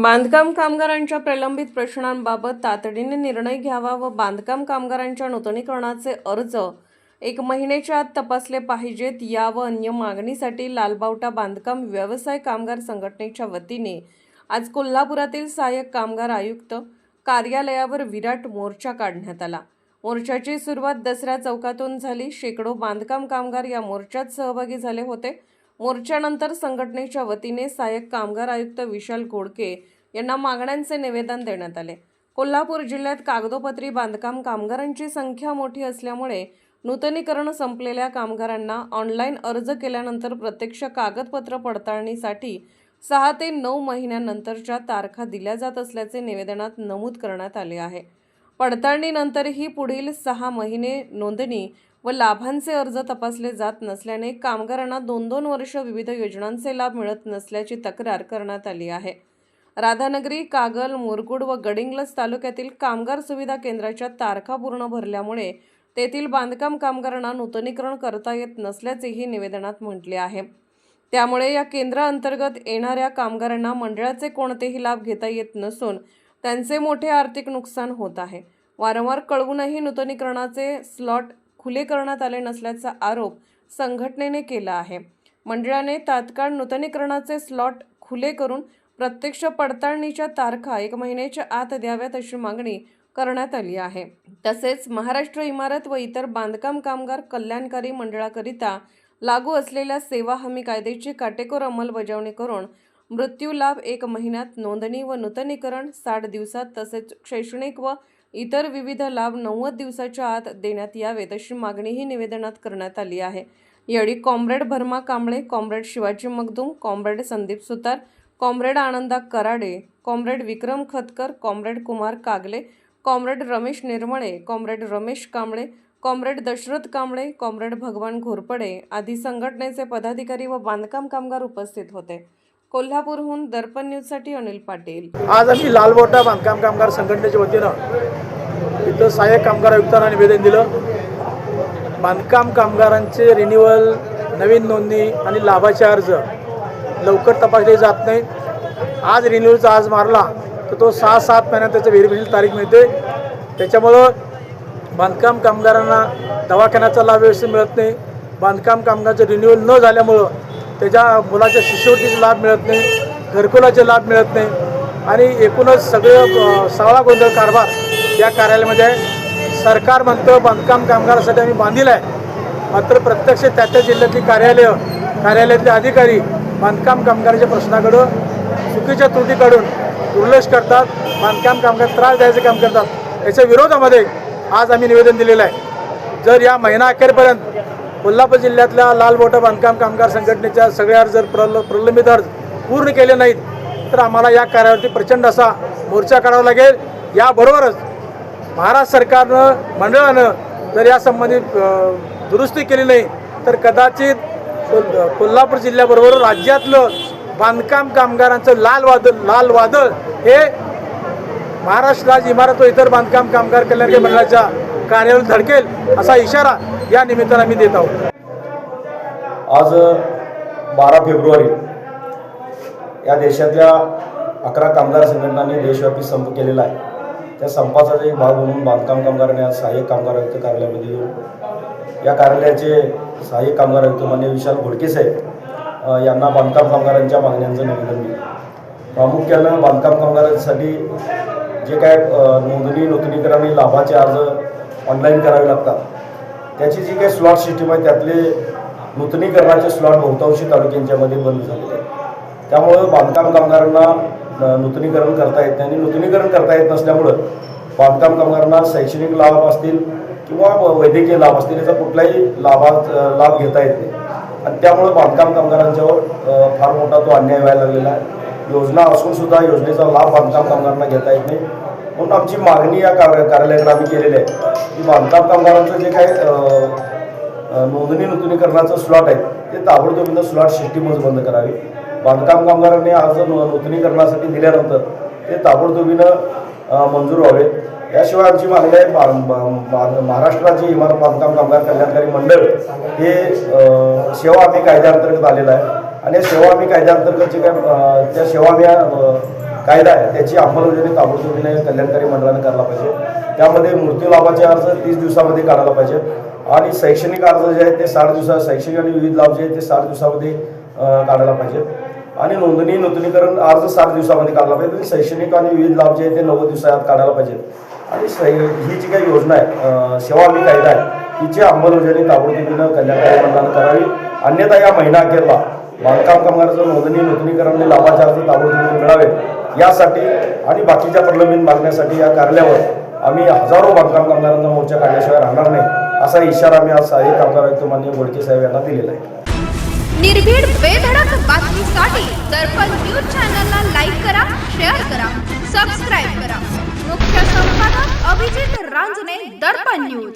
बांधकाम कामगारांच्या प्रलंबित प्रश्नांबाबत तातडीने निर्णय घ्यावा व बांधकाम कामगारांच्या नूतनीकरणाचे अर्ज 1 महिन्याच्या आत तपासले पाहिजेत या व अन्य मागणीसाठी लालबावटा बांधकाम व्यवसाय कामगार संघटनेच्या वतीने आज कोल्हापुरातील सहाय्यक कामगार आयुक्त कार्यालयावर विराट मोर्चा काढण्यात आला। मोर्चाची सुरुवात दसरा चौकातून झाली। शेकडो बांधकाम कामगार या मोर्चात सहभागी झाले होते। मोर्चानंतर संघटनेच्या वतीने सहाय्यक कामगार आयुक्त विशाल घोडके यांना मागण्यांचे निवेदन देण्यात आले। कोल्हापूर जिल्ह्यात कागदोपत्री बांधकाम कामगारांची संख्या मोठी असल्यामुळे नूतनीकरण संपलेल्या कामगारांना ऑनलाईन अर्ज केल्यानंतर प्रत्यक्ष कागदपत्र पडताळणीसाठी 6 ते 9 महिन्यांनंतरच्या तारखा दिल्या जात असल्याचे निवेदनात नमूद करण्यात आले आहे। पडताळणीनंतरही पुढील 6 महिने नोंदणी व लाभांचे अर्ज तपासले जात नसल्याने कामगारांना 2-2 वर्ष विविध योजनांचे लाभ मिळत नसल्याची तक्रार करण्यात आली आहे। राधानगरी, कागल, मुरगुड व गडिंग्लज तालुक्यातील कामगार सुविधा केंद्राच्या तारखा पूर्ण भरल्यामुळे तेथील बांधकाम कामगारांना नूतनीकरण करता येत नसल्याचेही निवेदनात म्हटले आहे। त्यामुळे या केंद्राअंतर्गत येणाऱ्या कामगारांना मंडळाचे कोणतेही लाभ घेता येत नसून त्यांचे मोठे आर्थिक नुकसान होत आहे। वारंवार कळवूनही नूतनीकरणाचे स्लॉट खुले करण्यात आले नसल्याचा आरोप संघटनेने केला आहे। मंडळाने तात्काळ नूतनीकरणाचे स्लॉट खुले करून प्रत्यक्ष पडताळणीच्या तारखा 1 महिन्याच्या आत द्याव्यात अशी मागणी करण्यात आली आहे। तसेच महाराष्ट्र इमारत व इतर बांधकाम कामगार कल्याणकारी मंडळाकरिता लागू असलेल्या सेवा हमी कायद्याची काटेकोर अंमलबजावणी करून मृत्यू लाभ 1 महिन्यात, नोंदणी व नूतनीकरण 60 दिवसात तसेच शैक्षणिक व इतर विविध लाभ 90 दिवसाच्या आत देण्यात यावेत अशी मागणीही निवेदनात करण्यात आली आहे। यावेळी comrade Bharma Kamble, comrade Shivaji Magdum, comrade Sandeep Sutar, comrade Ananda Karade, comrade Vikram Khatkar, comrade Kumar Kagale, comrade Ramesh Nirmale, comrade Ramesh Kamble, comrade Dashrath Kamble, comrade Bhagwan Ghorpade आदी संघटनेचे पदाधिकारी व बांधकाम कामगार उपस्थित होते। कोल्हापूरहून दर्पण न्यूजसाठी अनिल पाटील। आज आम्ही लालबावटा बांधकाम कामगार संघटनेच्या वतीनं इथं सहाय्यक कामगार आयुक्तांना निवेदन दिलं। बांधकाम कामगारांचे रिन्युअल, नवीन नोंदणी आणि लाभाचे अर्ज लवकर तपासले जात नाही। आज रिन्युअलचा आज मारला तर तो 6-7 महिन्यात त्याचं व्हेरिफिकेशन तारीख मिळते। त्याच्यामुळं बांधकाम कामगारांना दवाखान्याचा लाभ व्यवस्थित मिळत नाही। बांधकाम कामगारांचं रिन्युअल न झाल्यामुळं त्याच्या मुलाच्या शिष्यवृत्तीचा लाभ मिळत नाही, घरकुलाचे लाभ मिळत नाही आणि एकूणच सगळं सावळा गोंधळ कारभार या कार्यालयामध्ये आहे। सरकार म्हणतं बांधकाम कामगारासाठी आम्ही बांधील आहे, मात्र प्रत्यक्ष त्या जिल्ह्यातली कार्यालयातले अधिकारी बांधकाम कामगारांच्या प्रश्नाकडं चुकीच्या त्रुटी काढून दुर्लक्ष करतात, बांधकाम कामगार त्रास द्यायचं काम करतात। याच्या विरोधामध्ये आज आम्ही निवेदन दिलेलं आहे। जर या महिना अखेरपर्यंत कोल्हापूर जिल्ह्यातल्या लालबावटा बांधकाम कामगार संघटनेच्या सगळे अर्ज प्रलंबित अर्ज पूर्ण केले नाहीत तर आम्हाला या कार्यावरती प्रचंड असा मोर्चा काढावा लागेल। याबरोबरच महाराष्ट्र सरकारनं, मंडळानं जर यासंबंधित दुरुस्ती केली नाही तर कदाचित कोल्हापूर जिल्ह्याबरोबर राज्यातलं बांधकाम कामगारांचं लाल वादळ हे महाराष्ट्र राज्य इमारत व इतर बांधकाम कामगार कल्याणकारी मंडळाच्या कार्यालयावर धडकेल असा इशारा या निमित्तानं आम्ही देत आहोत। आज 12 फेब्रुवारी या देशातल्या 11 कामगार संघटनांनी देशव्यापी संप केलेला आहे। त्या संपाचा एक भाग म्हणून बांधकाम कामगारांनी आज सहाय्यक कामगार आयुक्त कार्यालयामध्ये येऊन या कार्यालयाचे सहाय्यक कामगार आयुक्त माननीय विशाल घोडके साहेब यांना बांधकाम कामगारांच्या मागण्यांचं निवेदन दिलं। प्रामुख्यानं बांधकाम कामगारांसाठी जे काय नोंदणी, नूतनीकरण आणि लाभाचे अर्ज ऑनलाईन करावे लागतात त्याची जी काही स्लॉट सिस्टीम आहे त्यातले नूतनीकरणाचे स्लॉट बहुतांशी तालुक्यांच्यामध्ये बंद झालेले आहे। त्यामुळं बांधकाम कामगारांना नूतनीकरण करता येत नाही आणि नूतनीकरण करता येत नसल्यामुळं बांधकाम कामगारांना शैक्षणिक लाभ असतील किंवा वैद्यकीय लाभ असतील याचा कुठलाही लाभ घेता येत नाही आणि त्यामुळं बांधकाम कामगारांच्यावर फार मोठा तो अन्याय व्हायला लागलेला आहे। योजना असून सुद्धा योजनेचा लाभ बांधकाम कामगारांना घेता येत नाही। म्हणून आमची मागणी या कार्यालयाकडे आम्ही केलेली आहे की बांधकाम कामगारांचं जे काही नोंदणी नूतनीकरणाचं स्लॉट आहे ते ताबडतोब स्लॉट सिस्टीमच बंद करावी। बांधकाम कामगारांनी अर्ज नूतनीकरणासाठी दिल्यानंतर ते ताबडतोबीनं मंजूर व्हावे। याशिवाय आमची मागणी आहे महाराष्ट्र राज्य इमारत बांधकाम कामगार कल्याणकारी मंडळ हे सेवा हमी कायद्याअंतर्गत आलेलं आहे आणि सेवा हमी कायद्याअंतर्गत जे काय त्या सेवा हमी कायदा आहे त्याची अंमलबजावणी ताबडतोबीने कल्याणकारी मंडळाने करायला पाहिजे. त्यामध्ये मृत्यू लाभाचे अर्ज 30 दिवसामध्ये काढायला पाहिजे आणि शैक्षणिक अर्ज जे आहेत ते 60 दिवसात, शैक्षणिक आणि विविध लाभ जे आहेत ते 60 दिवसामध्ये काढायला पाहिजे आणि नूतनीकरण अर्ज 60 दिवसामध्ये काढला पाहिजे. शैक्षणिक आणि विविध लाभ जे आहेत ते 90 दिवसात काढायला पाहिजे. आणि ही जी काही योजना आहे सेवा हमी कायदा आहे तिची अंमलबजावणी ताबडतोबीनं कल्याणकारी मंडळानं करावी. अन्यथा या महिना अखेरला बांधकाम कामगाराचं नूतनीकरण आणि लाभाचे अर्ज ताबडतोबीने मिळावे यासाठी आणि बाकीच्या प्रलंबित मागण्यासाठी या कार्यालयावर आम्ही हजारो बांधकाम कामगारांचा मोर्चा काढल्याशिवाय राहणार नाही असा इशारा आम्ही आज सहाय्यक कामगार आयुक्त माननीय बोडके साहेब यांना दिलेला आहे. निर्भीड बेधडक बातमीसाठी दर्पण न्यूज चॅनलला लाईक करा, शेअर करा, सबस्क्राईब करा. मुख्य संपादक अभिजित रांजणे, दर्पण न्यूज.